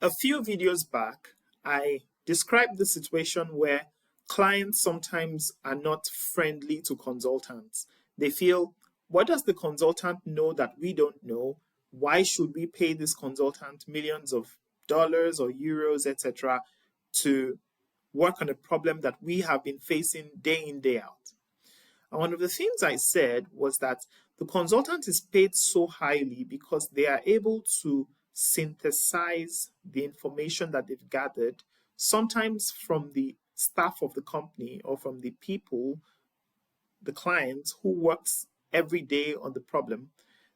A few videos back, I described the situation where clients sometimes are not friendly to consultants. They feel, what does the consultant know that we don't know? Why should we pay this consultant millions of dollars or euros, etc., to work on a problem that we have been facing day in, day out? And one of the things I said was that the consultant is paid so highly because they are able to synthesize the information that they've gathered, sometimes from the staff of the company or from the people, the clients who works every day on the problem.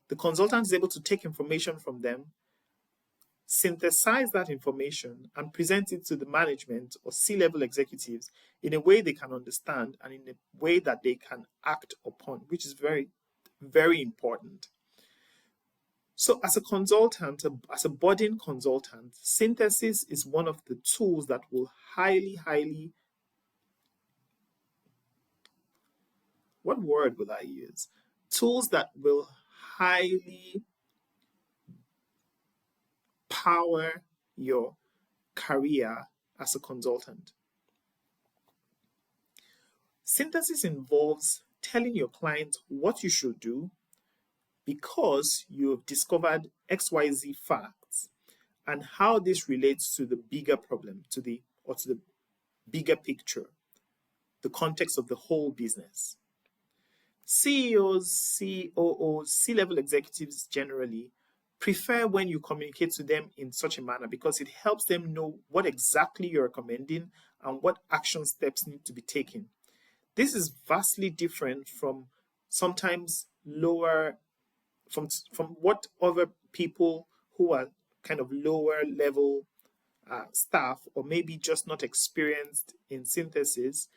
The consultant is able to take information from them, synthesize that information, and present it to the management or C-level executives in a way they can understand and in a way that they can act upon, which is very, very important. So as a consultant, as a budding consultant, synthesis is one of the tools that will highly, what word will I use? Tools that will highly power your career as a consultant. Synthesis involves telling your client what you should do because you have discovered XYZ facts and how this relates to the bigger problem, to the bigger picture, the context of the whole business. CEOs, COOs, C-level executives generally prefer when you communicate to them in such a manner because it helps them know what exactly you're recommending and what action steps need to be taken. This is vastly different from sometimes lower, from what other people who are kind of lower level staff or maybe just not experienced in synthesis.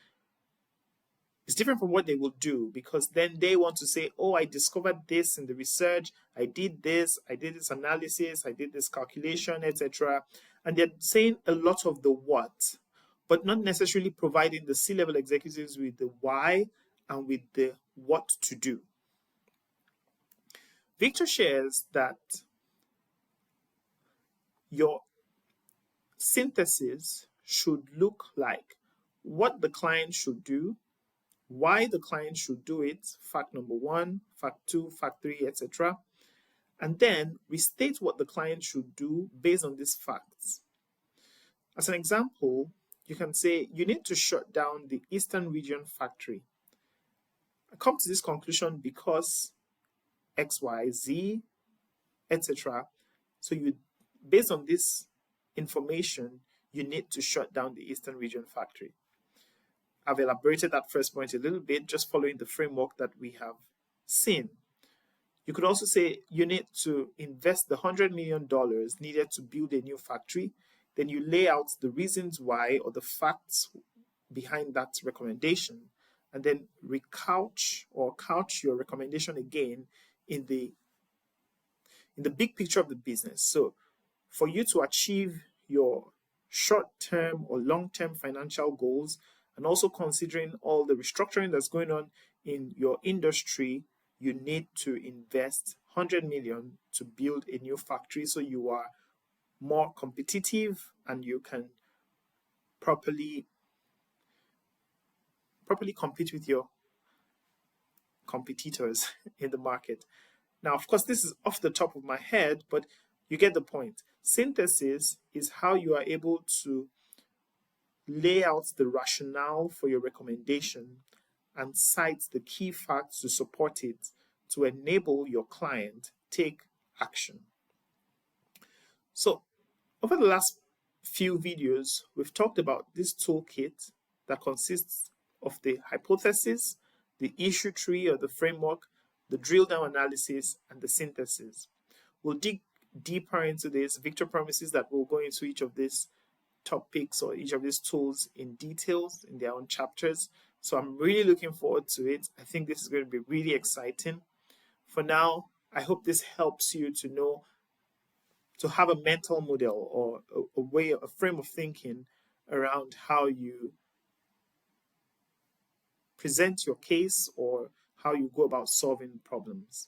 It's different from what they will do because then they want to say, oh, I discovered this in the research, I did this analysis, I did this calculation, etc. And they're saying a lot of the what, but not necessarily providing the C-level executives with the why and with the what to do. Victor shares that your synthesis should look like what the client should do, why the client should do it, fact number 1, fact 2, fact 3, etc. And then restate what the client should do based on these facts. As an example, you can say you need to shut down the Eastern Region factory. I come to this conclusion because X, Y, Z, etc. So based on this information, you need to shut down the Eastern Region factory. I've elaborated that first point a little bit, just following the framework that we have seen. You could also say you need to invest the $100 million needed to build a new factory. Then you lay out the reasons why or the facts behind that recommendation, and then couch your recommendation again in the big picture of the business. So for you to achieve your short-term or long-term financial goals, and also considering all the restructuring that's going on in your industry, you need to invest 100 million to build a new factory so you are more competitive and you can properly compete with your competitors in the market. Now, of course, this is off the top of my head, but you get the point. Synthesis is how you are able to lay out the rationale for your recommendation and cite the key facts to support it to enable your client take action. So over the last few videos, we've talked about this toolkit that consists of the hypothesis, the issue tree or the framework, the drill down analysis, and the synthesis. We'll dig deeper into this. Victor promises that we'll go into each of these topics or each of these tools in details in their own chapters. So I'm really looking forward to it. I think this is going to be really exciting. For now, I hope this helps you to know, to have a mental model or a frame of thinking around how you present your case or how you go about solving problems.